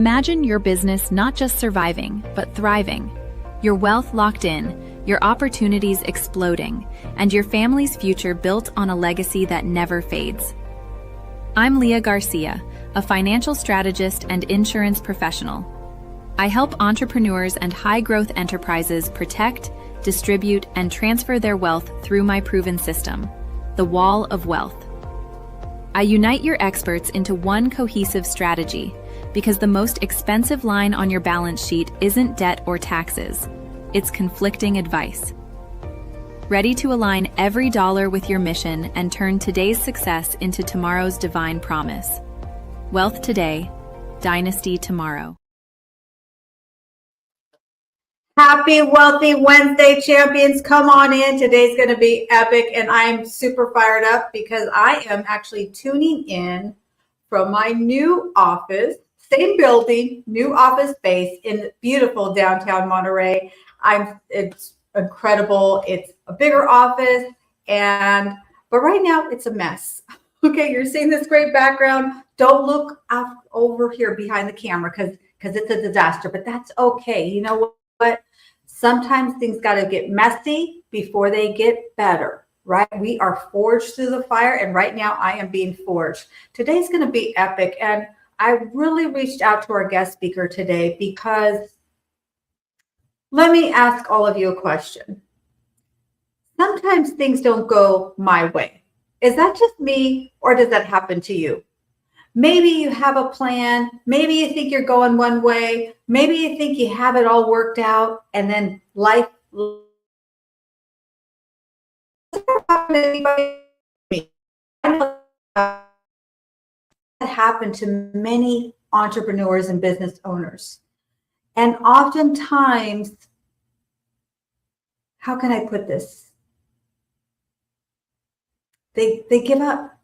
Imagine your business not just surviving, but thriving. Your wealth locked in, your opportunities exploding, and your family's future built on a legacy that never fades. I'm Leah Garcia, a financial strategist and insurance professional. I help entrepreneurs and high-growth enterprises protect, distribute, and transfer their wealth through my proven system, the Wall of Wealth. I unite your experts into one cohesive strategy, because the most expensive line on your balance sheet isn't debt or taxes, it's conflicting advice. Ready to align every dollar with your mission and turn today's success into tomorrow's divine promise. Wealth today, dynasty tomorrow. Happy Wealthy Wednesday, champions. Come on in. Today's going to be epic, and I'm super fired up because I am actually tuning in from my new office. Same building, new office space in beautiful downtown Monterey. It's incredible. It's a bigger office, but right now it's a mess. Okay, you're seeing this great background. Don't look over here behind the camera because it's a disaster, but that's okay. You know what? Sometimes things got to get messy before they get better, right? We are forged through the fire, and right now I am being forged. Today's going to be epic, and I really reached out to our guest speaker today because let me ask all of you a question. Sometimes things don't go my way. Is that just me, or does that happen to you? Maybe you have a plan. Maybe you think you're going one way. Maybe you think you have it all worked out, and then life. Happen to many entrepreneurs and business owners. And oftentimes, how can I put this? They give up.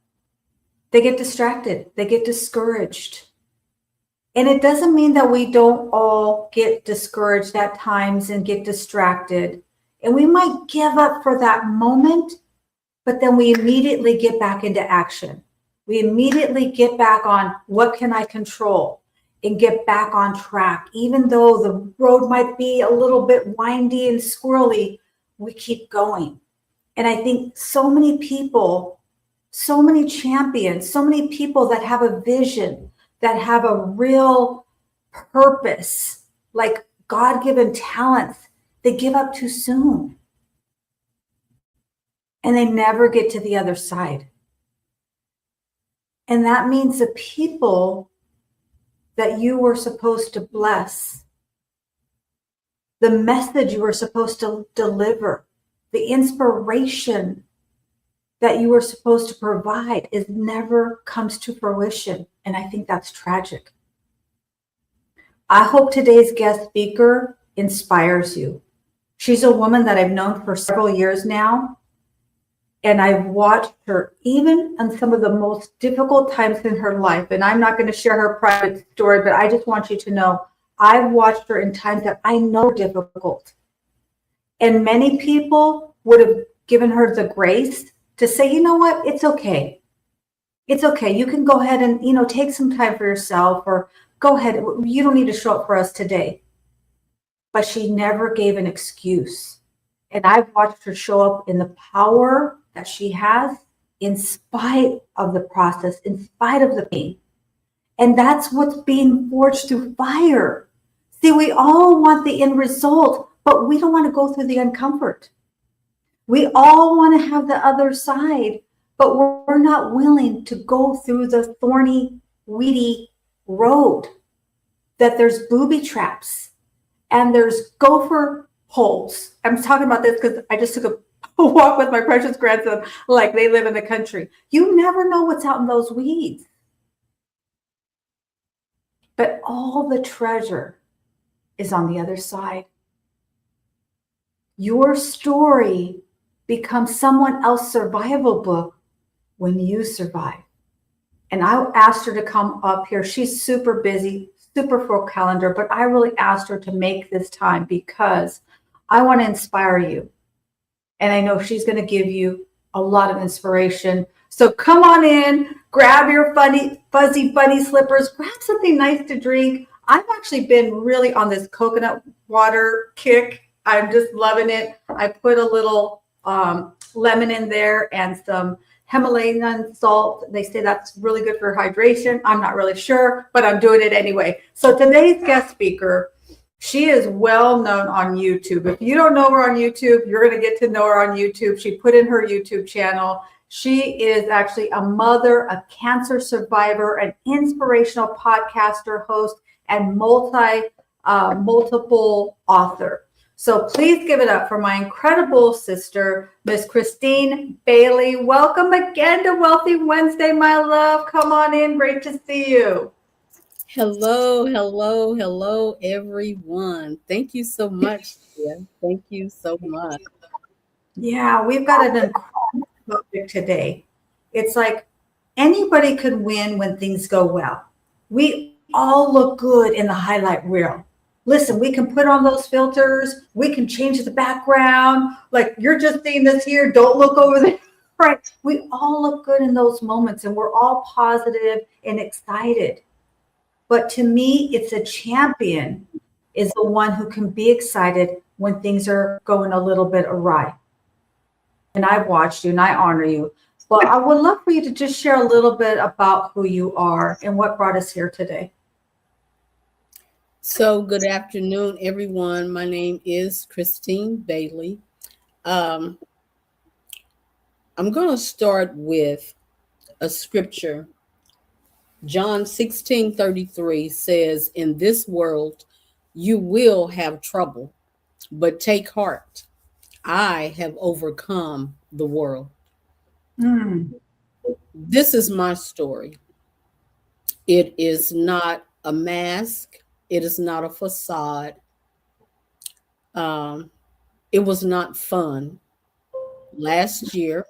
They get distracted. They get discouraged. And it doesn't mean that we don't all get discouraged at times and get distracted. And we might give up for that moment, but then we immediately get back into action. We immediately get back on what can I control and get back on track. Even though the road might be a little bit windy and squirrely, we keep going. And I think so many people, so many champions, so many people that have a vision, that have a real purpose, like God-given talents, they give up too soon. And they never get to the other side. And that means the people that you were supposed to bless, the message you were supposed to deliver, the inspiration that you were supposed to provide never comes to fruition. And I think that's tragic. I hope today's guest speaker inspires you. She's a woman that I've known for several years now. And I've watched her even on some of the most difficult times in her life. And I'm not going to share her private story, but I just want you to know I've watched her in times that I know are difficult. And many people would have given her the grace to say, you know what, it's okay. It's okay. You can go ahead and, take some time for yourself, or go ahead. You don't need to show up for us today. But she never gave an excuse. And I've watched her show up in the power that she has in spite of the process, in spite of the pain. And that's what's being forged through fire. See, we all want the end result, but we don't want to go through the uncomfort. We all want to have the other side, but we're not willing to go through the thorny, weedy road, that there's booby traps and there's gopher holes. I'm talking about this because I just took a walk with my precious grandson, like they live in the country. You never know what's out in those weeds. But all the treasure is on the other side. Your story becomes someone else's survival book when you survive. And I asked her to come up here. She's super busy, super full calendar, but I really asked her to make this time because I want to inspire you. And I know she's going to give you a lot of inspiration. So come on in, grab your fuzzy bunny slippers, grab something nice to drink. I've actually been really on this coconut water kick. I'm just loving it. I put a little lemon in there and some Himalayan salt. They say that's really good for hydration. I'm not really sure, but I'm doing it anyway. So today's guest speaker, she is well known on YouTube. If you don't know her on YouTube, you're going to get to know her on YouTube. She put in her YouTube channel. She is actually a mother, a cancer survivor, an inspirational podcaster, host, and multiple author. So please give it up for my incredible sister, Miss Christine Bailey. Welcome again to Wealthy Wednesday, my love. Come on in. Great to see you. Hello, everyone. Thank you so much, Tia. Thank you so much. Yeah, we've got an incredible topic today. It's like anybody could win when things go well. We all look good in the highlight reel. Listen, we can put on those filters. We can change the background. Like you're just seeing this here. Don't look over there. Right. We all look good in those moments and we're all positive and excited. But to me, it's a champion is the one who can be excited when things are going a little bit awry. And I've watched you and I honor you. But I would love for you to just share a little bit about who you are and what brought us here today. So good afternoon, everyone. My name is Christine Bailey. I'm going to start with a scripture. John 16:33 says, in this world, you will have trouble, but take heart. I have overcome the world. This is my story. It is not a mask. It is not a facade. It was not fun. Last year,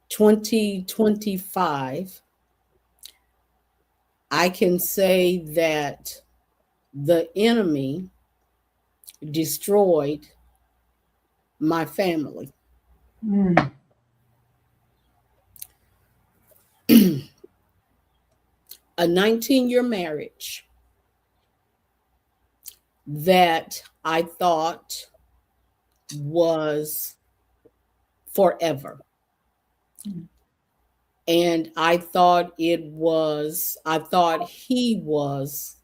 2025, I can say that the enemy destroyed my family. A 19-year marriage that I thought was forever. And I thought he was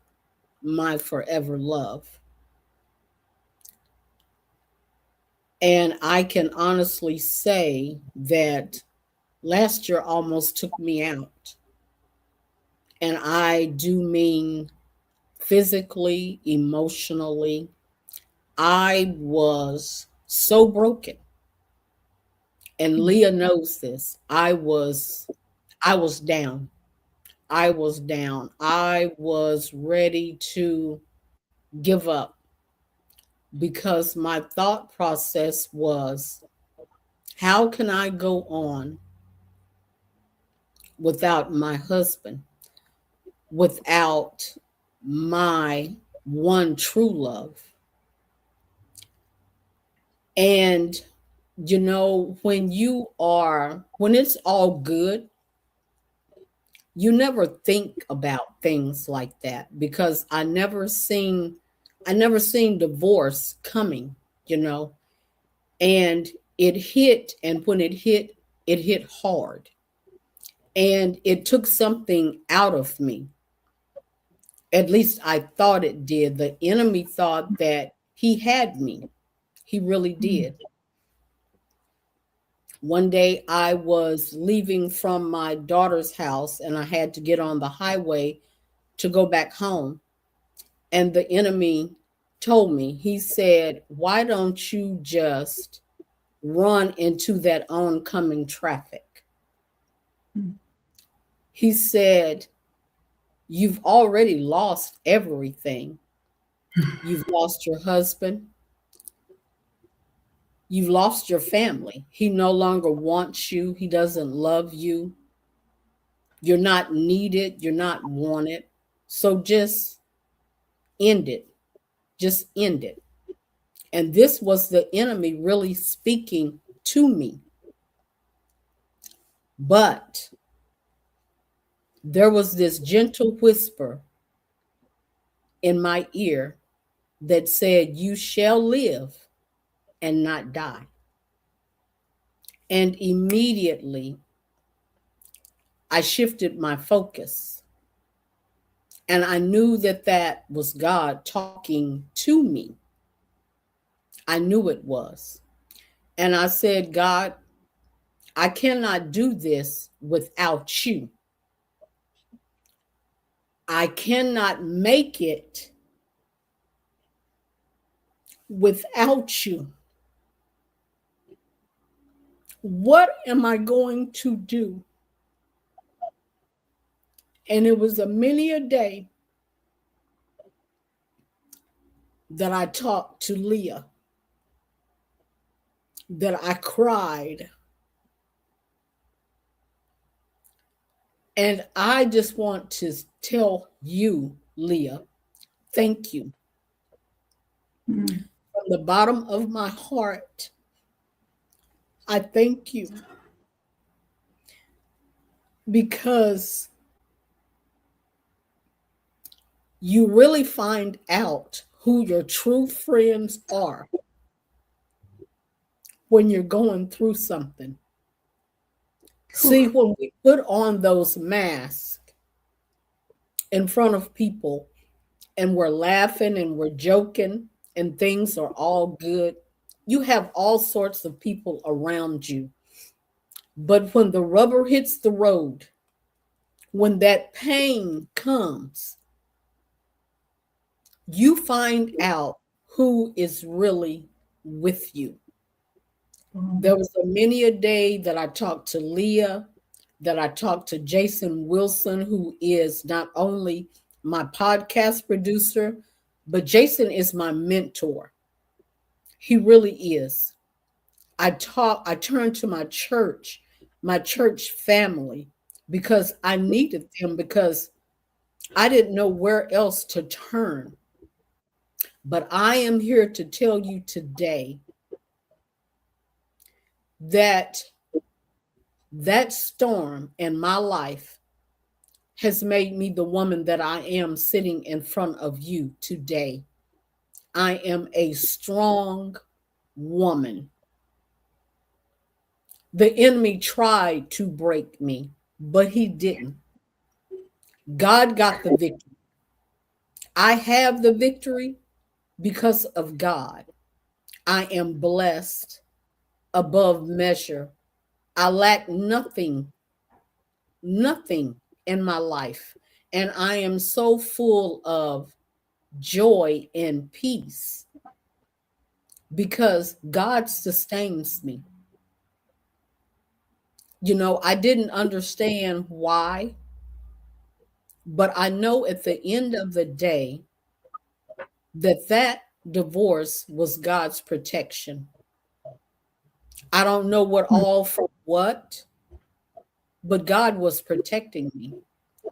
my forever love. And I can honestly say that last year almost took me out. And I do mean physically, emotionally. I was so broken. And Leah knows this. I was down. I was down. I was ready to give up because my thought process was, how can I go on without my husband, without my one true love? And you know, when it's all good, you never think about things like that, because I never seen divorce coming, you know, and it hit. And when it hit hard, and it took something out of me. At least I thought it did. The enemy thought that he had me. He really did. One day I was leaving from my daughter's house and I had to get on the highway to go back home. And the enemy told me, he said, why don't you just run into that oncoming traffic? He said, you've already lost everything. You've lost your husband. You've lost your family. He no longer wants you. He doesn't love you. You're not needed. You're not wanted. So just end it. Just end it. And this was the enemy really speaking to me. But there was this gentle whisper in my ear that said, "You shall live and not die." And immediately I shifted my focus. And I knew that that was God talking to me. I knew it was. And I said, "God, I cannot do this without you. I cannot make it without you. What am I going to do?" And it was a many a day that I talked to Leah, that I cried. And I just want to tell you, Leah, thank you. Mm. From the bottom of my heart, I thank you, because you really find out who your true friends are when you're going through something. See, when we put on those masks in front of people and we're laughing and we're joking and things are all good, you have all sorts of people around you. But when the rubber hits the road, when that pain comes, you find out who is really with you. There was a many a day that I talked to Leah, that I talked to Jason Wilson, who is not only my podcast producer, but Jason is my mentor. He really is. I turned to my church family, because I needed them, because I didn't know where else to turn. But I am here to tell you today that that storm in my life has made me the woman that I am sitting in front of you today. I am a strong woman. The enemy tried to break me, but he didn't. God got the victory. I have the victory because of God. I am blessed above measure. I lack nothing in my life. And I am so full of joy and peace because God sustains me. You know, I didn't understand why, but I know at the end of the day that divorce was God's protection. I don't know what all from what, but God was protecting me.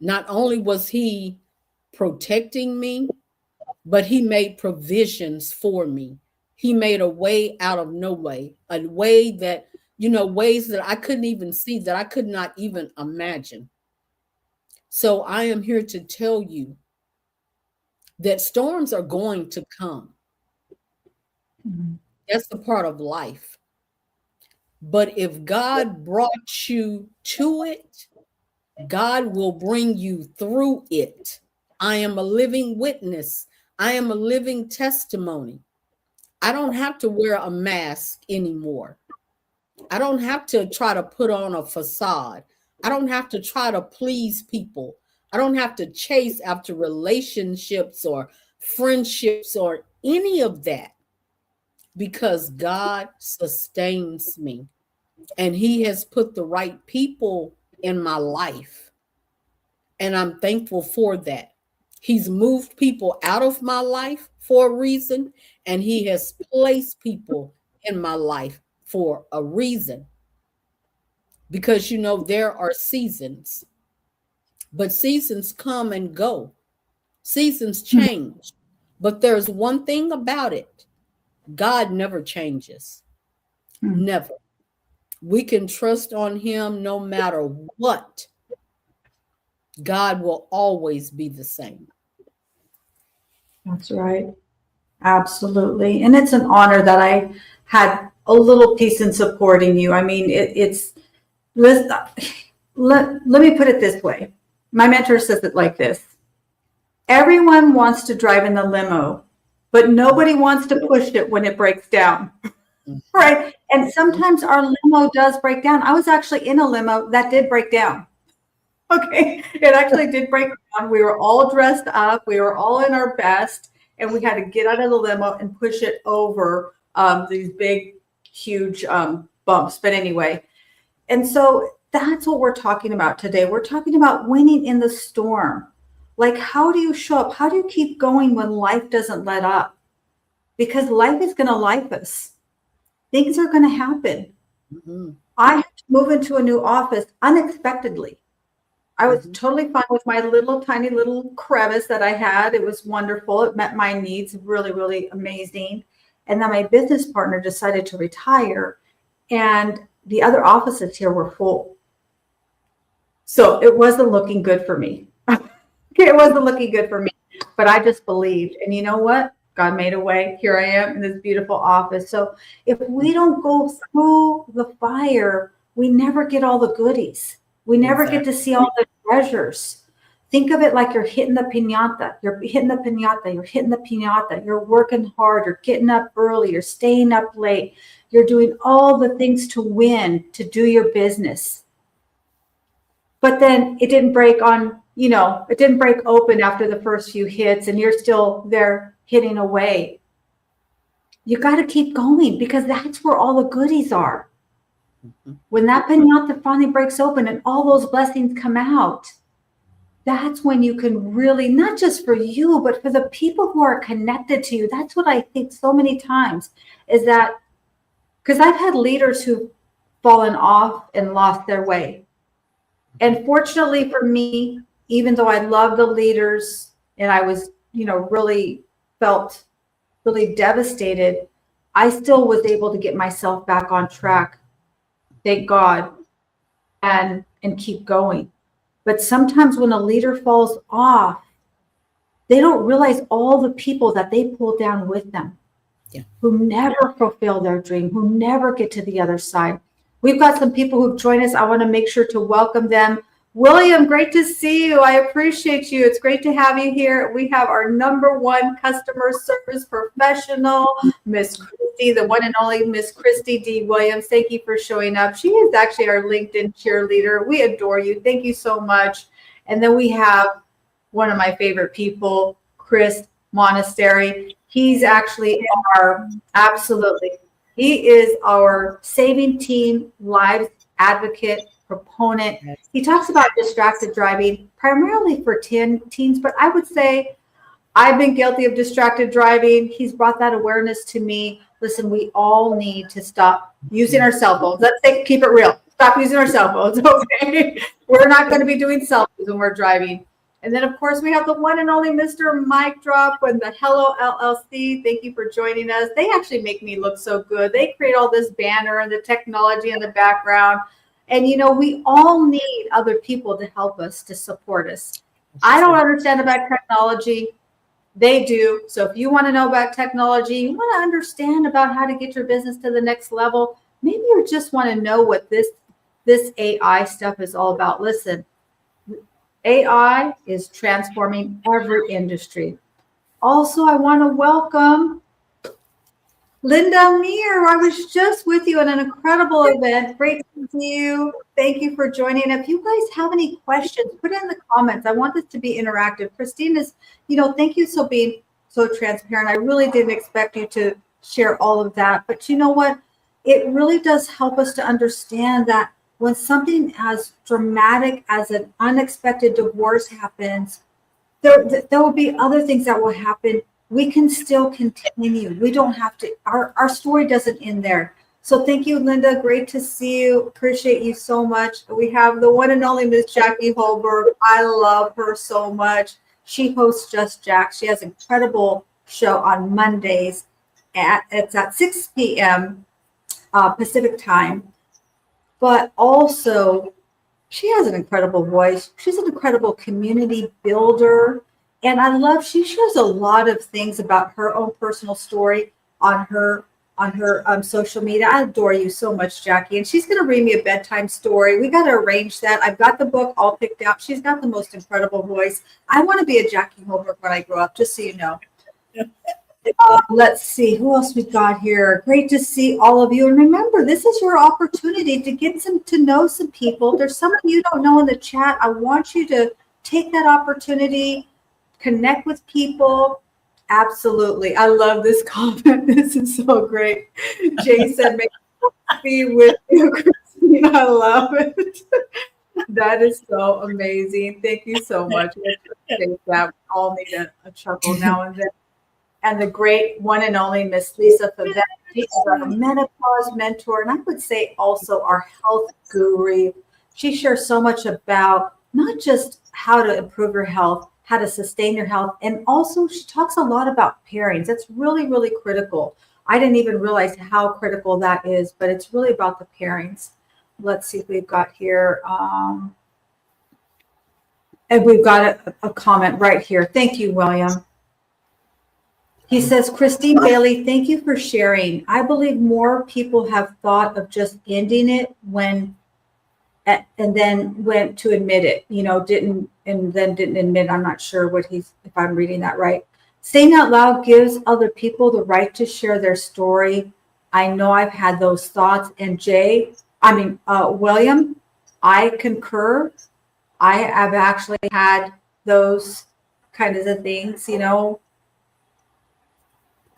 Not only was he protecting me, but he made provisions for me. He made a way out of no way, a way that, you know, ways that I couldn't even see, that I could not even imagine. So I am here to tell you that storms are going to come. Mm-hmm. That's the part of life. But if God brought you to it, God will bring you through it. I am a living witness. I am a living testimony. I don't have to wear a mask anymore. I don't have to try to put on a facade. I don't have to try to please people. I don't have to chase after relationships or friendships or any of that, because God sustains me and he has put the right people in my life. And I'm thankful for that. He's moved people out of my life for a reason, and he has placed people in my life for a reason. Because, you know, there are seasons, but seasons come and go. Seasons change. But there's one thing about it: God never changes. Never. We can trust on him no matter what. God will always be the same. That's right. Absolutely. And it's an honor that I had a little piece in supporting you. I mean, let, let me put it this way. My mentor says it like this. Everyone wants to drive in the limo, but nobody wants to push it when it breaks down. Right. And sometimes our limo does break down. I was actually in a limo that did break down. Okay. It actually did break down. We were all dressed up. We were all in our best. And we had to get out of the limo and push it over these big, huge bumps. But anyway, and so that's what we're talking about today. We're talking about winning in the storm. Like, how do you show up? How do you keep going when life doesn't let up? Because life is going to life us. Things are going to happen. Mm-hmm. I had to move into a new office unexpectedly. I was totally fine with my little tiny little crevice that I had. It was wonderful. It met my needs, really, really amazing. And then my business partner decided to retire, and the other offices here were full. So it wasn't looking good for me. It wasn't looking good for me, but I just believed. And you know what? God made a way. Here I am in this beautiful office. So if we don't go through the fire, we never get all the goodies. We never get to see all the treasures. Think of it like you're hitting the piñata. You're hitting the piñata. You're hitting the piñata. You're working hard. You're getting up early. You're staying up late. You're doing all the things to win, to do your business. But then it didn't break it didn't break open after the first few hits, and you're still there hitting away. You got to keep going, because that's where all the goodies are. When that piñata finally breaks open and all those blessings come out, that's when you can really, not just for you, but for the people who are connected to you. That's what I think so many times is that, because I've had leaders who've fallen off and lost their way. And fortunately for me, even though I love the leaders and I was, really felt really devastated, I still was able to get myself back on track. Thank God, and keep going. But sometimes when a leader falls off, they don't realize all the people that they pull down with them, who never fulfill their dream, who never get to the other side. We've got some people who've joined us. I want to make sure to welcome them. William, great to see you. I appreciate you. It's great to have you here. We have our #1 customer service professional, Miss Christy, the one and only Miss Christy D. Williams. Thank you for showing up. She is actually our LinkedIn cheerleader. We adore you. Thank you so much. And then we have one of my favorite people, Chris Monastery. He's actually he is our Saving Teen Lives advocate, proponent. He talks about distracted driving primarily for teens, but I would say I've been guilty of distracted driving. He's brought that awareness to me. Listen, we all need to stop using our cell phones. Let's keep it real. Stop using our cell phones, okay? We're not going to be doing selfies when we're driving. And then, of course, we have the one and only Mr. Mic Drop and the Hello LLC. Thank you for joining us. They actually make me look so good. They create all this banner and the technology in the background. And, we all need other people to help us, to support us. I don't understand about technology. They do. So if you want to know about technology, you want to understand about how to get your business to the next level, maybe you just want to know what this AI stuff is all about. Listen, AI is transforming every industry. Also, I want to welcome Linda Meir. I was just with you at an incredible event. Great to see you. Thank you for joining. If you guys have any questions, put it in the comments. I want this to be interactive. Christine is, thank you for being so transparent. I really didn't expect you to share all of that. But you know what? It really does help us to understand that when something as dramatic as an unexpected divorce happens, there will be other things that will happen. We can still continue. We don't have to, our story doesn't end there. So thank you, Linda. Great to see you. Appreciate you so much. We have the one and only Miss Jackie Holberg. I love her so much. She hosts Just Jack. She has an incredible show on Mondays. It's at 6 p.m. Pacific time. But also, she has an incredible voice. She's an incredible community builder. And I love, she shares a lot of things about her own personal story on her social media. I adore you so much, Jackie. And she's going to read me a bedtime story. We got to arrange that. I've got the book all picked out. She's got the most incredible voice. I want to be a Jackie Holbrook when I grow up, just so you know. Let's see who else we got here. Great to see all of you. And remember, this is your opportunity to get to know some people. There's someone you don't know in the chat. I want you to take that opportunity, connect with people. Absolutely. I love this comment. This is so great. Jay said, "Make me with you, Christine." I love it. That is so amazing. Thank you so much. We appreciate that. We all need a chuckle now and then. And the great one and only Miss Lisa Favette. She's our menopause mentor, and I would say also our health guru. She shares so much about not just how to improve your health, how to sustain your health, and also she talks a lot about pairings. That's really, really critical. I didn't even realize how critical that is, but it's really about the pairings. Let's see if we've got here. And we've got a comment right here. Thank you, William. He says, Christine Bailey, thank you for sharing. I believe more people have thought of just ending it and then went to admit it, didn't admit. I'm not sure if I'm reading that right. Saying out loud gives other people the right to share their story. I know I've had those thoughts. And William, I concur. I have actually had those kinds of things,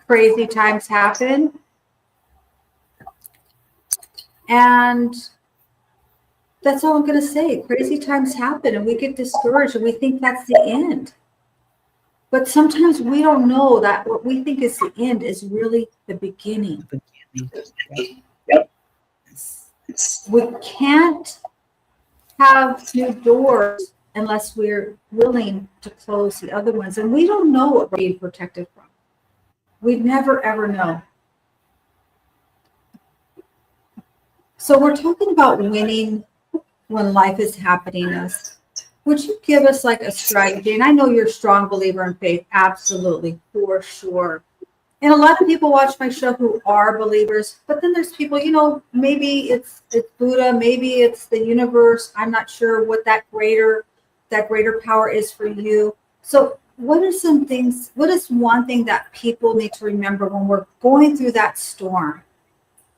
crazy times happen. And that's all I'm going to say. Crazy times happen and we get discouraged and we think that's the end. But sometimes we don't know that what we think is the end is really the beginning. Yep. We can't have new doors unless we're willing to close the other ones. And we don't know what we're being protected from. We'd never, ever know. So we're talking about winning when life is happening to us. Would you give us like a strategy? And I know you're a strong believer in faith. Absolutely, for sure. And a lot of people watch my show who are believers, but then there's people, maybe it's Buddha, maybe it's the universe. I'm not sure what that greater power is for you. So what is one thing that people need to remember when we're going through that storm,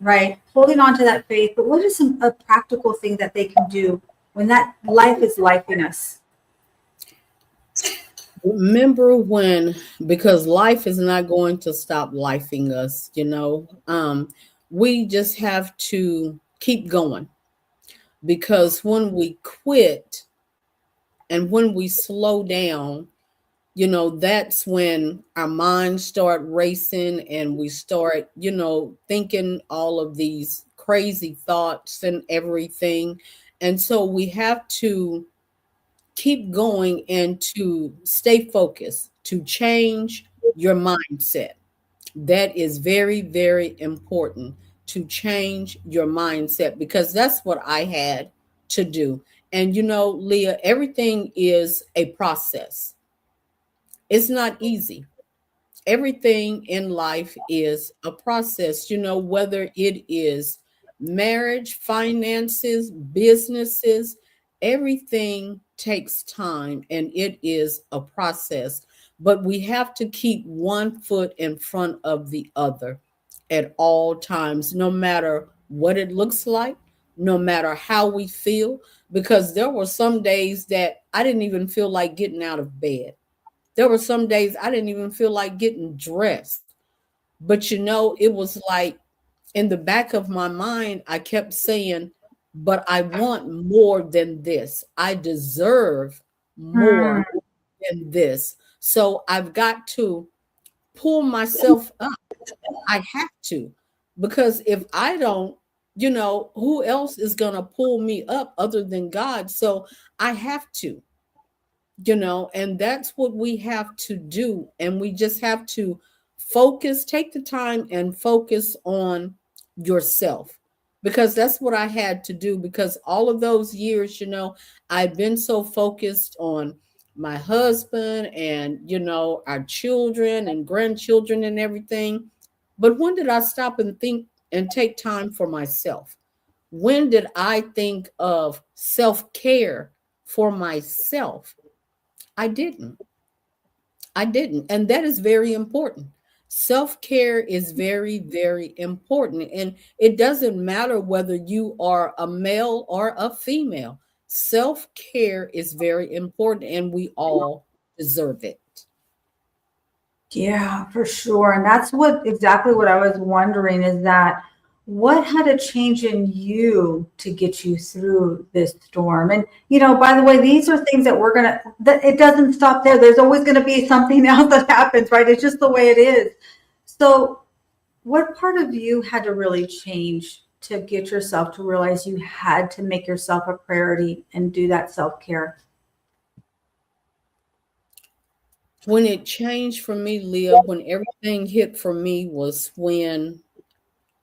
right? Holding on to that faith, but what is a practical thing that they can do when that life is lifing us? Remember because life is not going to stop lifing us, we just have to keep going, because when we quit and when we slow down, that's when our minds start racing and we start, thinking all of these crazy thoughts and everything. And so we have to keep going and to stay focused, to change your mindset. That is very, very important, to change your mindset, because that's what I had to do. And, Leah, everything is a process. It's not easy. Everything in life is a process, whether it is marriage, finances, businesses, everything takes time and it is a process. But we have to keep one foot in front of the other at all times, no matter what it looks like, no matter how we feel, because there were some days that I didn't even feel like getting out of bed. There were some days I didn't even feel like getting dressed. But it was like in the back of my mind, I kept saying, but I want more than this. I deserve more than this. So I've got to pull myself up. I have to, because if I don't, who else is going to pull me up other than God? So I have to. And that's what we have to do. And we just have to take the time and focus on yourself, because that's what I had to do, because all of those years, I've been so focused on my husband and, our children and grandchildren and everything. But when did I stop and think and take time for myself? When did I think of self-care for myself? I didn't. I didn't. And that is very important. Self-care is very, very important. And it doesn't matter whether you are a male or a female. Self-care is very important and we all deserve it. Yeah, for sure. And that's exactly what I was wondering is that what had to change in you to get you through this storm? And, by the way, these are things that that it doesn't stop there. There's always going to be something else that happens, right? It's just the way it is. So what part of you had to really change to get yourself to realize you had to make yourself a priority and do that self-care? When it changed for me, Leah, when everything hit for me was when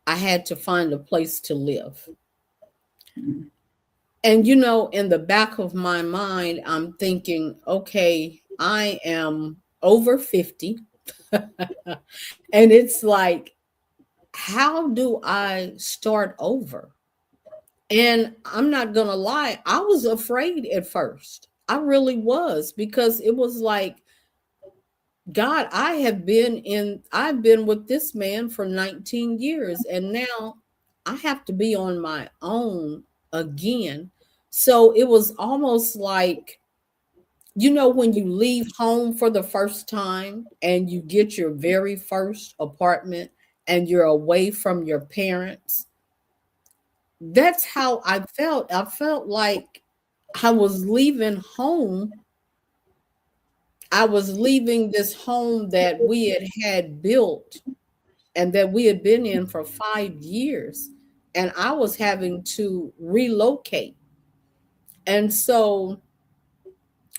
I had to find a place to live. And, in the back of my mind, I'm thinking, okay, I am over 50. And it's like, how do I start over? And I'm not going to lie, I was afraid at first. I really was, because it was like, God, I've been with this man for 19 years and now I have to be on my own again. So it was almost like, when you leave home for the first time and you get your very first apartment and you're away from your parents. That's how I felt. I felt like I was leaving home. I was leaving this home that we had built and that we had been in for 5 years, and I was having to relocate. And so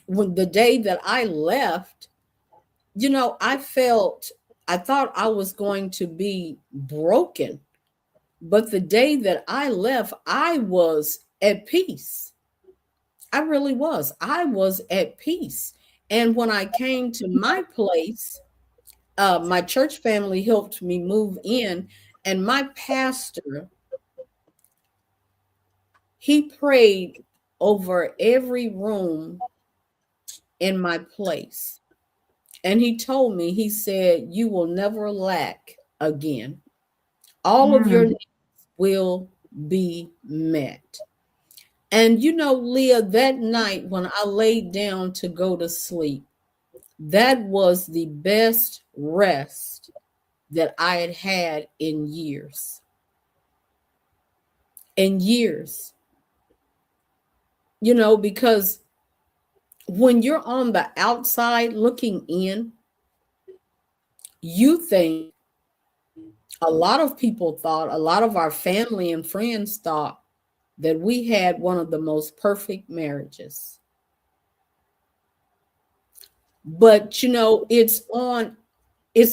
when the day that I left, I thought I was going to be broken. But the day that I left, I was at peace. I really was. I was at peace. And when I came to my place, my church family helped me move in, and my pastor, he prayed over every room in my place. And he told me, he said, you will never lack again. All of your needs will be met. And Leah, that night when I laid down to go to sleep, that was the best rest that I had had in years. In years. Because when you're on the outside looking in, you think, a lot of people thought, a lot of our family and friends thought that we had one of the most perfect marriages. But it's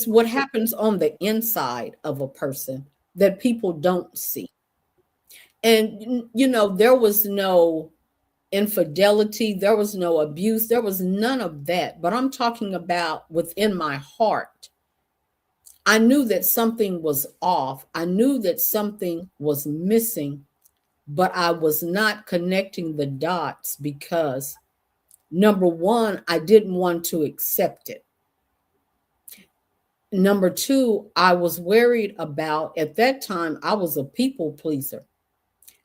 what happens on the inside of a person that people don't see. And there was no infidelity, there was no abuse, there was none of that. But I'm talking about within my heart. I knew that something was off. I knew that something was missing, but I was not connecting the dots because, number one, I didn't want to accept it. Number two, I was worried about, at that time, I was a people pleaser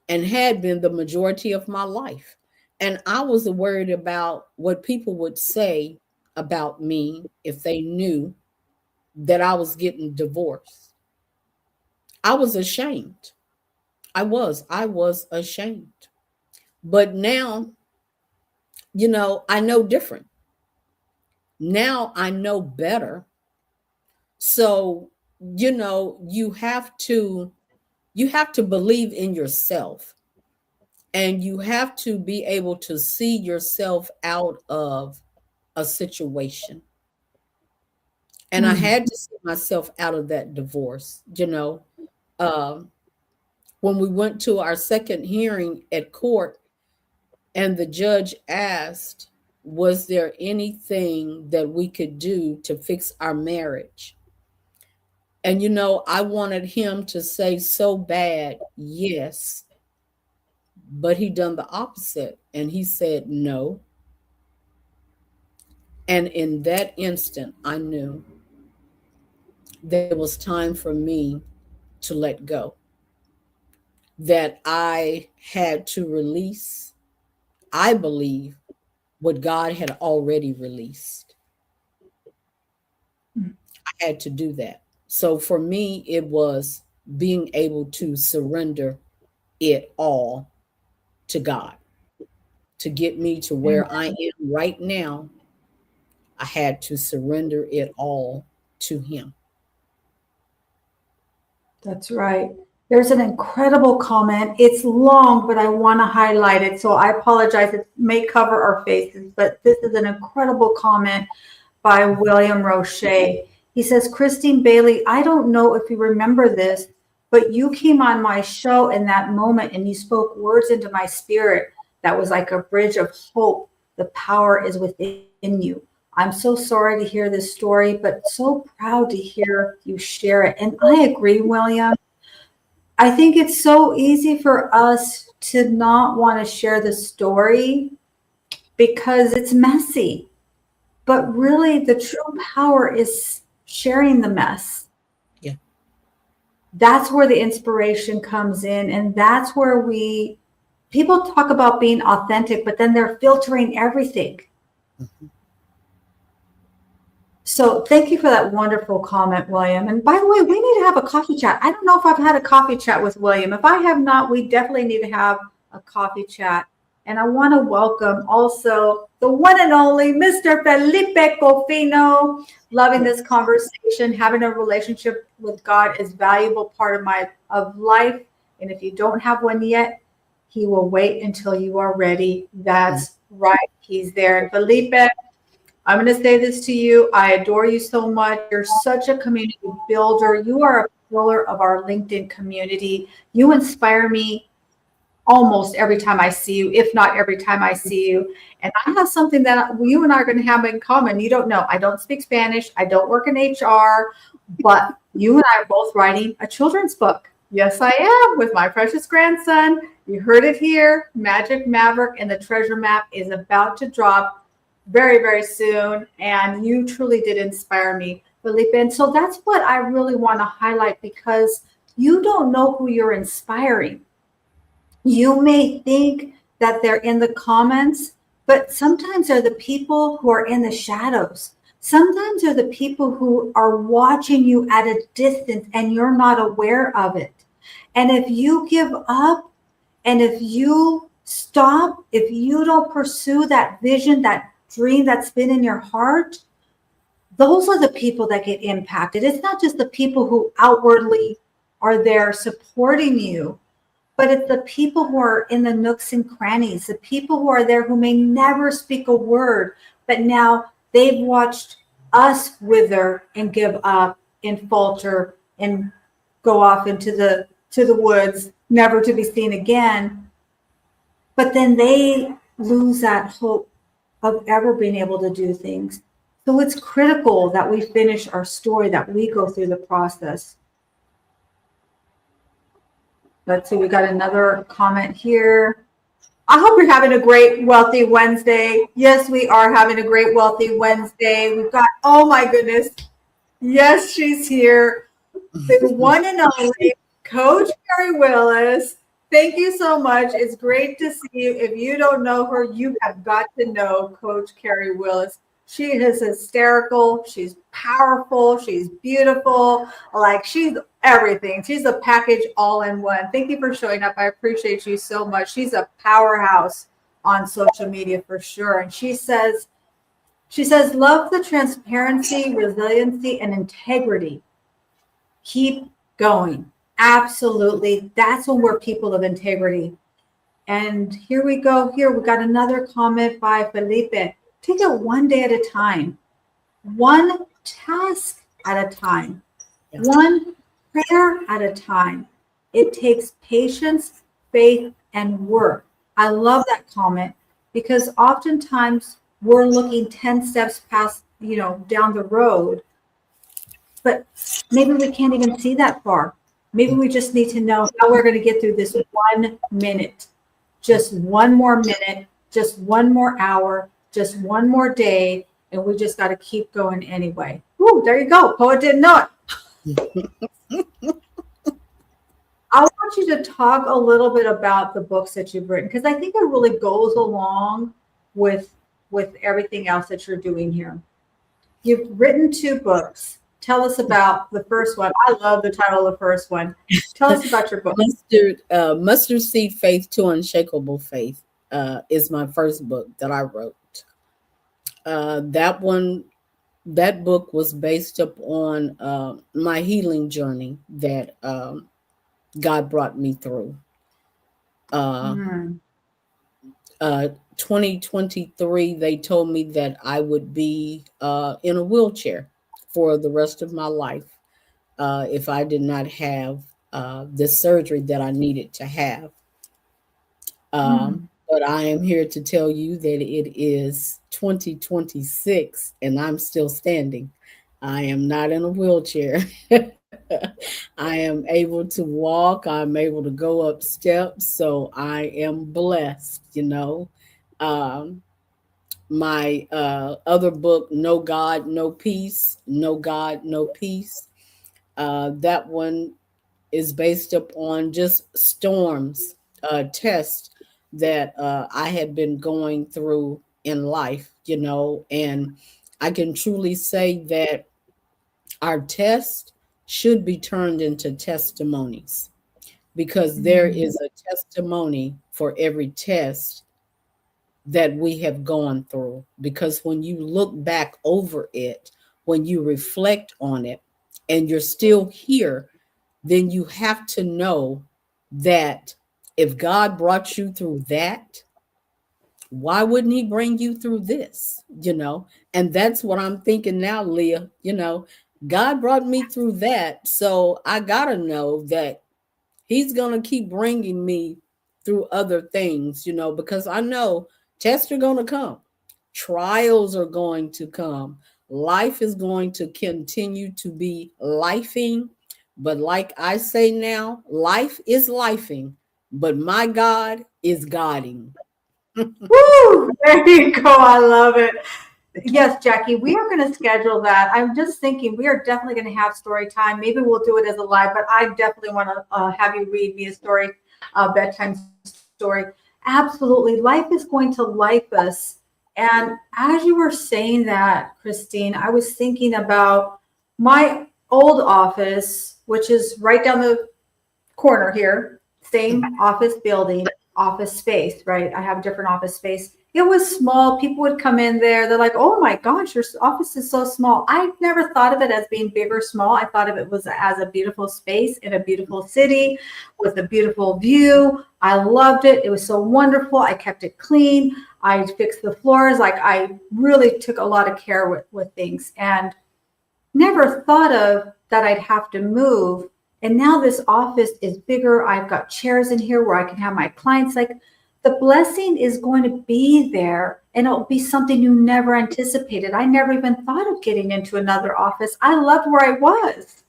and had been the majority of my life. And I was worried about what people would say about me if they knew that I was getting divorced. I was ashamed. I was ashamed. But now, I know different. Now I know better. So, you have to believe in yourself, and you have to be able to see yourself out of a situation. And I had to see myself out of that divorce. When we went to our second hearing at court, and the judge asked, was there anything that we could do to fix our marriage? And I wanted him to say so bad, yes, but he done the opposite. And he said no. And in that instant, I knew that it was time for me to let go, that I had to release, I believe, what God had already released. I had to do that. So for me, it was being able to surrender it all to God to get me to where I am right now. I had to surrender it all to Him. That's right. There's an incredible comment. It's long, but I want to highlight it. So I apologize. It may cover our faces, but this is an incredible comment by William Roche. He says, Christine Bailey, I don't know if you remember this, but you came on my show in that moment and you spoke words into my spirit that was like a bridge of hope. The power is within you. I'm so sorry to hear this story, but so proud to hear you share it. And I agree, William. I think it's so easy for us to not want to share the story because it's messy. But really, the true power is sharing the mess. Yeah. That's where the inspiration comes in. And that's where people talk about being authentic, but then they're filtering everything. Mm-hmm. So thank you for that wonderful comment, William. And by the way, we need to have a coffee chat. I don't know if I've had a coffee chat with William. If I have not, we definitely need to have a coffee chat. And I want to welcome also the one and only Mr. Felipe Cofino. Loving this conversation. Having a relationship with God is a valuable part of life. And if you don't have one yet, He will wait until you are ready. That's right. He's there. And Felipe, I'm going to say this to you. I adore you so much. You're such a community builder. You are a pillar of our LinkedIn community. You inspire me almost every time I see you, if not every time I see you. And I have something that you and I are going to have in common. You don't know. I don't speak Spanish. I don't work in HR, but you and I are both writing a children's book. Yes, I am, with my precious grandson. You heard it here. Magic Maverick and the Treasure Map is about to drop very, very soon. And you truly did inspire me, Felipe. And so that's what I really want to highlight, because you don't know who you're inspiring. You may think that they're in the comments, but sometimes they're the people who are in the shadows. Sometimes they're the people who are watching you at a distance and you're not aware of it. And if you give up and if you stop, if you don't pursue that vision, that dream that's been in your heart, those are the people that get impacted. It's not just the people who outwardly are there supporting you, but it's the people who are in the nooks and crannies, the people who are there who may never speak a word, but now they've watched us wither and give up and falter and go off into the woods, never to be seen again. But then they lose that hope of ever being able to do things. So it's critical that we finish our story, that we go through the process. Let's see, we got another comment here. I hope you're having a great Wealthy Wednesday. Yes, we are having a great Wealthy Wednesday. We've got, oh my goodness. Yes, she's here. The one and only Coach Carrie Willis. Thank you so much. It's great to see you. If you don't know her, you have got to know Coach Carrie Willis. She is hysterical. She's powerful. She's beautiful. Like, she's everything. She's a package all in one. Thank you for showing up. I appreciate you so much. She's a powerhouse on social media for sure. And she says, love the transparency, resiliency, and integrity. Keep going. Absolutely. That's when we're people of integrity. And here we go. Here we got another comment by Felipe. Take it one day at a time, one task at a time, one prayer at a time. It takes patience, faith, and work. I love that comment, because oftentimes we're looking 10 steps past, down the road, but maybe we can't even see that far. Maybe we just need to know how we're going to get through this 1 minute, just one more minute, just one more hour, just one more day, and we just got to keep going anyway. Woo, there you go. Poet didn't know it. I want you to talk a little bit about the books that you've written, because I think it really goes along with everything else that you're doing here. You've written 2 books. Tell us about the first one. I love the title of the first one. Tell us about your book. Mustard Seed Faith to Unshakable Faith is my first book that I wrote. That book was based upon my healing journey that God brought me through. 2023, they told me that I would be in a wheelchair for the rest of my life if I did not have the surgery that I needed to have. But I am here to tell you that it is 2026 and I'm still standing. I am not in a wheelchair. I am able to walk. I'm able to go up steps. So I am blessed, My other book, No God, No Peace, No God, No Peace. That one is based upon just storms, tests that I had been going through in life, and I can truly say that our tests should be turned into testimonies, because there is a testimony for every test that we have gone through. Because when you look back over it, when you reflect on it, and you're still here, then you have to know that if God brought you through that, why wouldn't he bring you through this? And that's what I'm thinking now, Leah. God brought me through that, so I gotta know that he's gonna keep bringing me through other things, because I know tests are gonna come, trials are going to come, life is going to continue to be lifing. But like I say now, life is lifing, but my God is Godding. Woo! There you go. I love it. Yes, Jackie, we are going to schedule that. I'm just thinking we are definitely going to have story time. Maybe we'll do it as a live, but I definitely want to have you read me a story, bedtime story. Absolutely. Life is going to life us. And as you were saying that, Christine, I was thinking about my old office, which is right down the corner here, same office building, office space, right? I have different office space. It was small. People would come in there. They're like, oh my gosh, your office is so small. I never thought of it as being big or small. I thought of it was as a beautiful space in a beautiful city with a beautiful view. I loved it. It was so wonderful. I kept it clean. I fixed the floors. Like I really took a lot of care with things, and never thought of that I'd have to move. And now this office is bigger. I've got chairs in here where I can have my clients. Like the blessing is going to be there, and it'll be something you never anticipated. I never even thought of getting into another office. I loved where I was.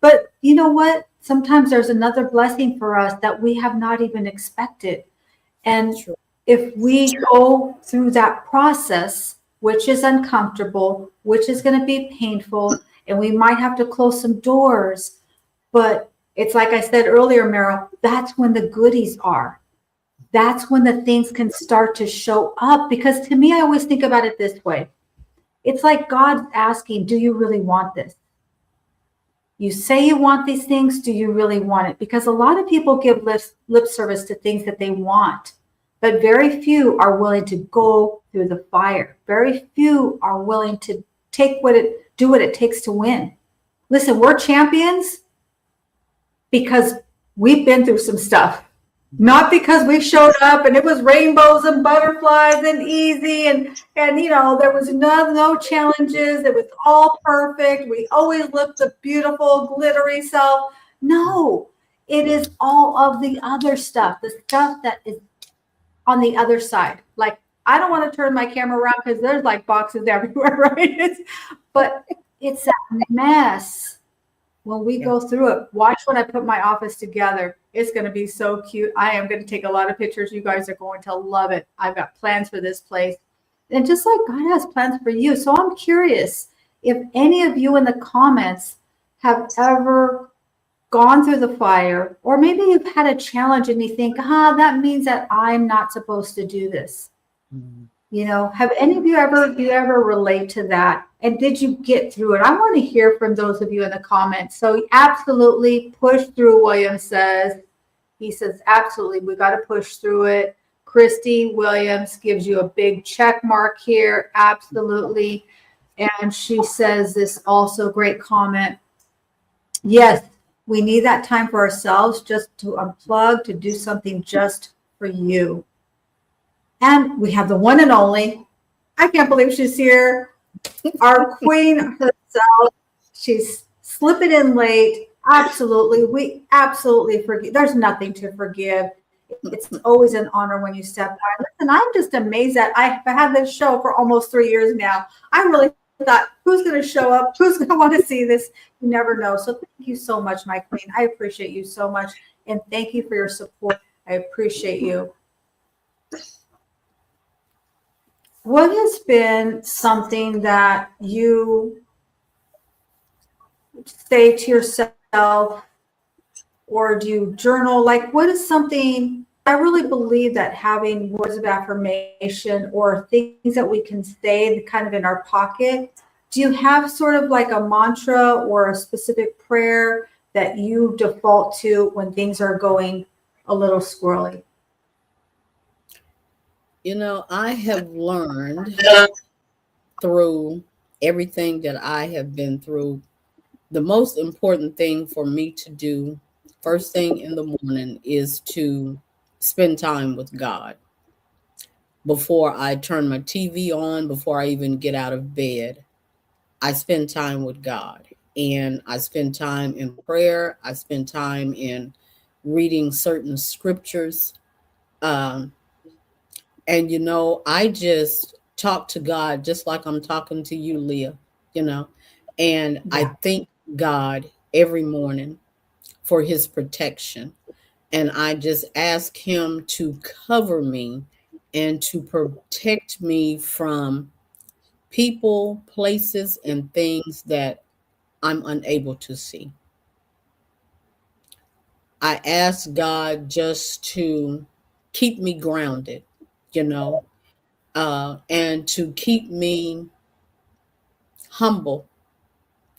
But you know what? Sometimes there's another blessing for us that we have not even expected. And if we go through that process, which is uncomfortable, which is going to be painful, and we might have to close some doors, but it's like I said earlier, Meryl, that's when the goodies are. That's when the things can start to show up. Because to me, I always think about it this way. It's like God asking, do you really want this? You say you want these things. Do you really want it? Because a lot of people give lip service to things that they want, but very few are willing to go through the fire. Very few are willing to do what it takes to win. Listen, we're champions because we've been through some stuff, not because we showed up and it was rainbows and butterflies and easy and there was no challenges. It was all perfect. We always looked the beautiful, glittery self. No, it is all of the other stuff, the stuff that is on the other side, like I don't want to turn my camera around because there's like boxes everywhere, right? But it's that mess when we go through it. Watch when I put my office together. It's going to be so cute. I am going to take a lot of pictures. You guys are going to love it. I've got plans for this place. And just like God has plans for you. So I'm curious if any of you in the comments have ever gone through the fire, or maybe you've had a challenge and you think, that means that I'm not supposed to do this. You know, have any of you ever relate to that? And did you get through it? I want to hear from those of you in the comments. So absolutely push through, William says. He says, absolutely, we got to push through it. Christy Williams gives you a big check mark here. Absolutely. And she says this also great comment. Yes, we need that time for ourselves, just to unplug, to do something just for you. And we have the one and only, I can't believe she's here, our queen herself. She's slipping in late. Absolutely. We absolutely forgive. There's nothing to forgive. It's always an honor when you step by. Listen, I'm just amazed that I've had this show for almost 3 years now. I really thought, who's going to show up? Who's going to want to see this? You never know. So thank you so much, my queen. I appreciate you so much. And thank you for your support. I appreciate you. What has been something that you say to yourself, or do you journal? Like, what is something? I really believe that having words of affirmation or things that we can say kind of in our pocket. Do you have sort of like a mantra or a specific prayer that you default to when things are going a little squirrely? You know, I have learned through everything that I have been through, the most important thing for me to do first thing in the morning is to spend time with God. Before I turn my TV on, before I even get out of bed, I spend time with God. And I spend time in prayer. I spend time in reading certain scriptures. And, you know, I just talk to God just like I'm talking to you, Leah, you know, and I thank God every morning for his protection. And I just ask him to cover me and to protect me from people, places, and things that I'm unable to see. I ask God just to keep me grounded, you know, and to keep me humble,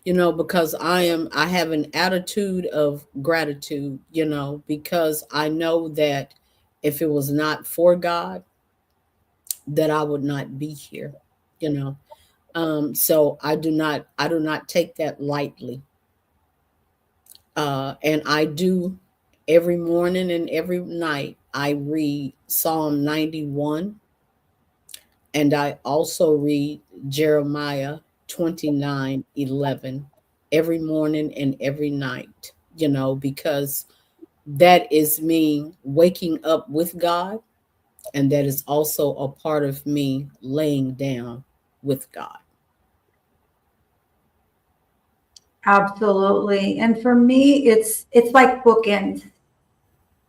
you know, because I have an attitude of gratitude, you know, because I know that if it was not for God, that I would not be here, you know. So I do not take that lightly. And I do every morning and every night, I read Psalm 91. And I also read Jeremiah 29:11 every morning and every night, you know, because that is me waking up with God. And that is also a part of me laying down with God. Absolutely. And for me, it's like bookends.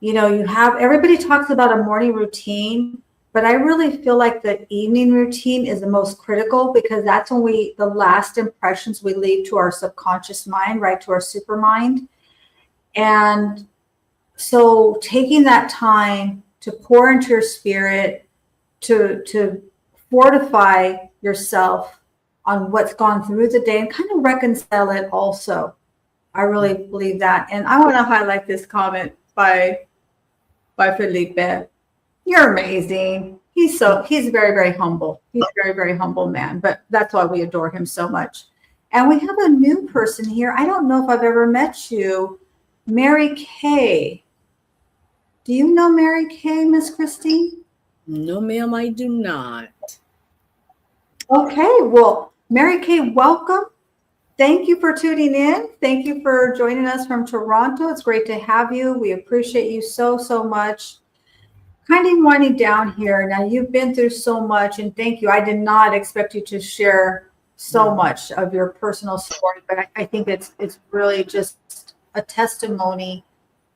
You know, you have, everybody talks about a morning routine, but I really feel like the evening routine is the most critical, because that's when the last impressions we leave to our subconscious mind, right, to our super mind. And so taking that time to pour into your spirit, to fortify yourself on what's gone through the day and kind of reconcile it also. I really believe that. And I want to highlight this comment by Felipe. You're amazing. He's very, very humble. He's a very, very humble man, but that's why we adore him so much. And we have a new person here. I don't know if I've ever met you, Mary Kay. Do you know Mary Kay, Miss Christine? No, ma'am, I do not. Okay, well, Mary Kay, welcome. Thank you for tuning in. Thank you for joining us from Toronto. It's great to have you. We appreciate you so, so much. kind of winding down here. Now, you've been through so much, and thank you. I did not expect you to share so much of your personal story, but I think it's really just a testimony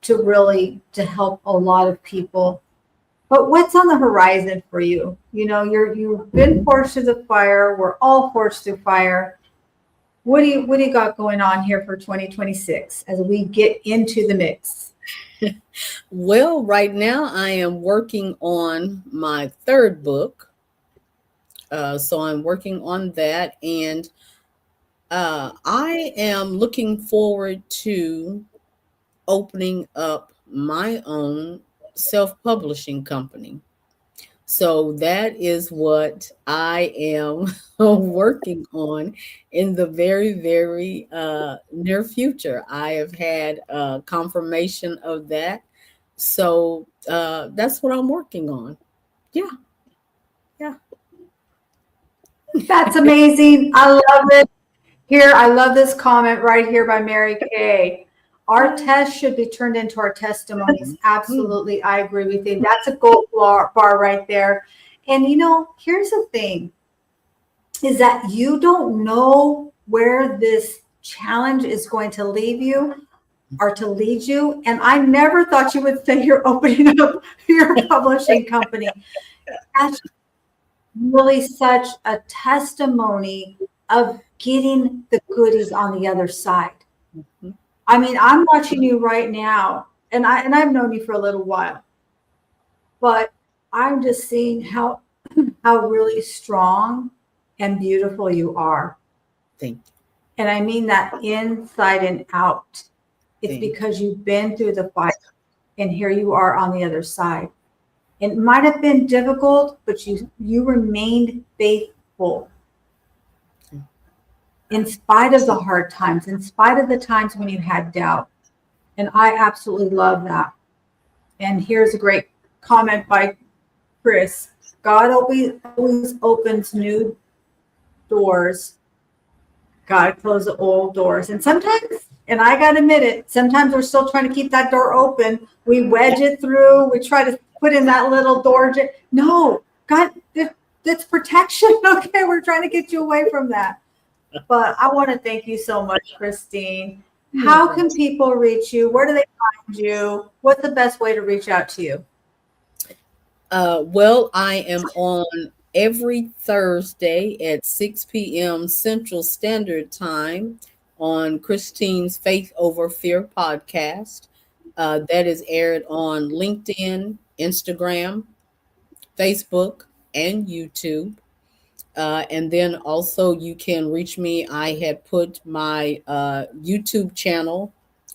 to help a lot of people. But what's on the horizon for you? You know, you've been forged through the fire. We're all forged through fire. What do you got going on here for 2026 as we get into the mix? Well, right now I am working on my third book. So I'm working on that, and I am looking forward to opening up my own self-publishing company. So that is what I am working on in the very, very near future. I have had confirmation of that. So that's what I'm working on. Yeah. Yeah. That's amazing. I love it. Here, I love this comment right here by Mary Kay. Our tests should be turned into our testimonies. Absolutely. I agree with you. That's a gold bar right there. And you know, here's the thing is that you don't know where this challenge is going to leave you or to lead you. And I never thought you would say you're opening up your publishing company. That's really such a testimony of getting the goodies on the other side. Mhm. I mean, I'm watching you right now, and I've known you for a little while, but I'm just seeing how really strong and beautiful you are. Thank you. And I mean that inside and out. It's Thank you. because you've been through the fire, and here you are on the other side. It might have been difficult, but you remained faithful in spite of the hard times, in spite of the times when you had doubt. And I absolutely love that. And here's a great comment by Chris. God always opens new doors. God closes old doors. And sometimes, and I got to admit it, sometimes we're still trying to keep that door open. We wedge it through. We try to put in that little door. No, God, that's protection. Okay, we're trying to get you away from that. But I want to thank you so much, Christine. How can people reach you? Where do they find you? What's the best way to reach out to you? Well, I am on every Thursday at 6 p.m. Central Standard Time on Christine's Faith Over Fear podcast. That is aired on LinkedIn, Instagram, Facebook, and YouTube. And then also you can reach me. I had put my YouTube channel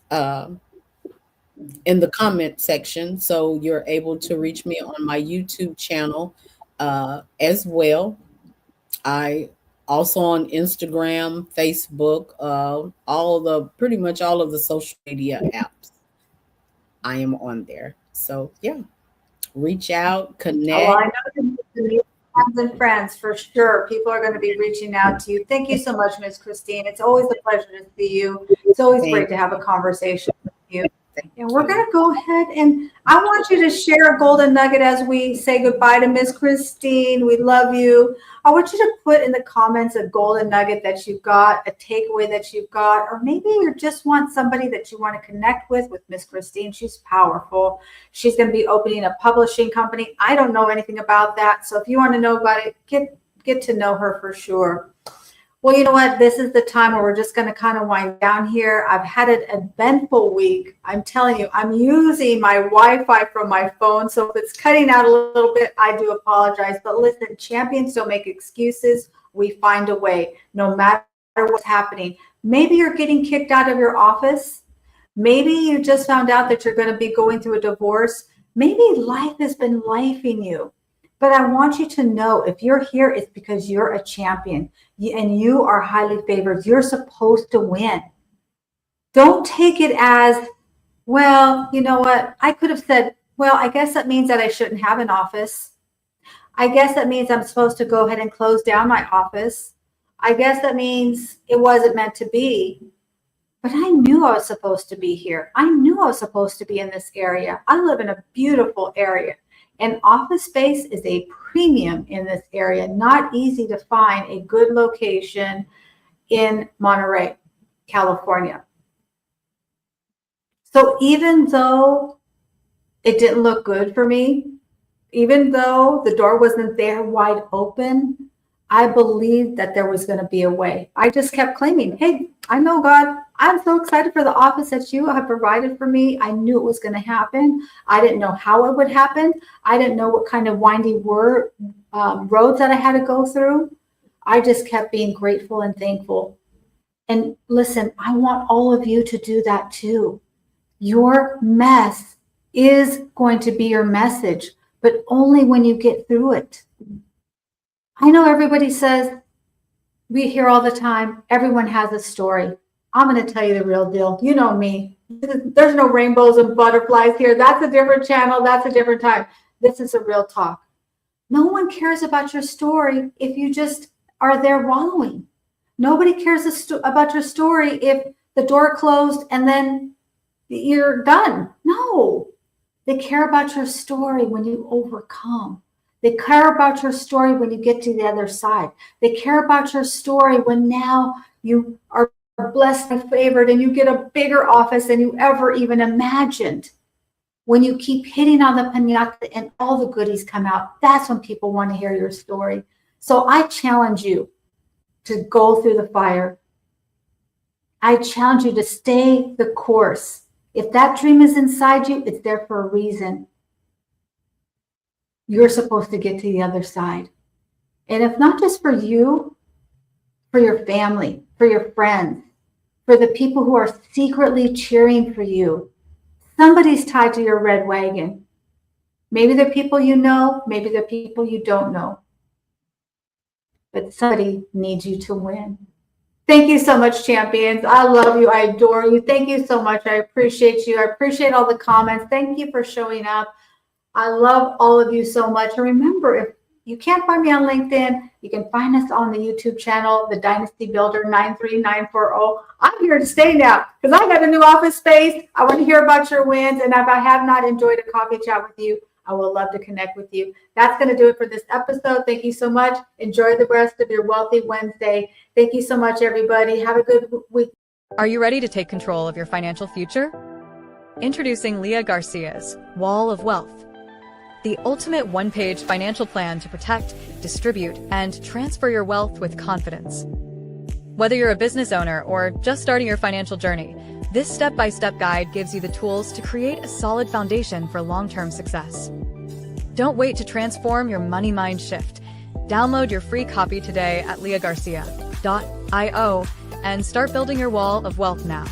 in the comment section, so you're able to reach me on my YouTube channel as well. I also on Instagram, Facebook, pretty much all of the social media apps. I am on there. So yeah, reach out, connect. Oh, I know the friends and friends for sure. People are going to be reaching out to you. Thank you so much, Ms. Christine. It's always a pleasure to see you. It's always great to have a conversation with you. And we're going to go ahead and I want you to share a golden nugget as we say goodbye to Miss Christine. We love you. I want you to put in the comments a golden nugget that you've got, a takeaway that you've got, or maybe you just want somebody that you want to connect with Miss Christine. She's powerful. She's going to be opening a publishing company. I don't know anything about that. So if you want to know about it, get to know her for sure. Well, you know what? This is the time where we're just going to kind of wind down here. I've had an eventful week. I'm telling you, I'm using my Wi-Fi from my phone. So if it's cutting out a little bit, I do apologize. But listen, champions don't make excuses. We find a way, no matter what's happening. Maybe you're getting kicked out of your office. Maybe you just found out that you're going to be going through a divorce. Maybe life has been lifing you. But I want you to know if you're here, it's because you're a champion and you are highly favored. You're supposed to win. Don't take it as, well, you know what? I could have said, well, I guess that means that I shouldn't have an office. I guess that means I'm supposed to go ahead and close down my office. I guess that means it wasn't meant to be. But I knew I was supposed to be here. I knew I was supposed to be in this area. I live in a beautiful area. And office space is a premium in this area. Not easy to find a good location in Monterey, California. So even though it didn't look good for me, even though the door wasn't there wide open, I believed that there was going to be a way. I just kept claiming, hey, I know, God, I'm so excited for the office that you have provided for me. I knew it was going to happen. I didn't know how it would happen. I didn't know what kind of windy roads that I had to go through. I just kept being grateful and thankful. And listen, I want all of you to do that too. Your mess is going to be your message, but only when you get through it. I know everybody says, we hear all the time, everyone has a story. I'm going to tell you the real deal. You know me. There's no rainbows and butterflies here. That's a different channel. That's a different time. This is a real talk. No one cares about your story if you just are there wallowing. Nobody cares about your story if the door closed and then you're done. No. They care about your story when you overcome. They care about your story when you get to the other side. They care about your story when now you are blessed and favored and you get a bigger office than you ever even imagined. When you keep hitting on the piñata and all the goodies come out, that's when people want to hear your story. So I challenge you to go through the fire. I challenge you to stay the course. If that dream is inside you, it's there for a reason. You're supposed to get to the other side. And if not just for you, for your family, for your friends, for the people who are secretly cheering for you, somebody's tied to your red wagon. Maybe they're people you know, maybe they're people you don't know. But somebody needs you to win. Thank you so much, champions. I love you. I adore you. Thank you so much. I appreciate you. I appreciate all the comments. Thank you for showing up. I love all of you so much. And remember, if you can't find me on LinkedIn, you can find us on the YouTube channel, The Dynasty Builder 93940. I'm here to stay now because I got a new office space. I want to hear about your wins. And if I have not enjoyed a coffee chat with you, I would love to connect with you. That's going to do it for this episode. Thank you so much. Enjoy the rest of your Wealthy Wednesday. Thank you so much, everybody. Have a good week. Are you ready to take control of your financial future? Introducing Leah Garcia's Wall of Wealth, the ultimate one-page financial plan to protect, distribute, and transfer your wealth with confidence. Whether you're a business owner or just starting your financial journey, this step-by-step guide gives you the tools to create a solid foundation for long-term success. Don't wait to transform your money mind shift. Download your free copy today at leahgarcia.io and start building your wall of wealth now.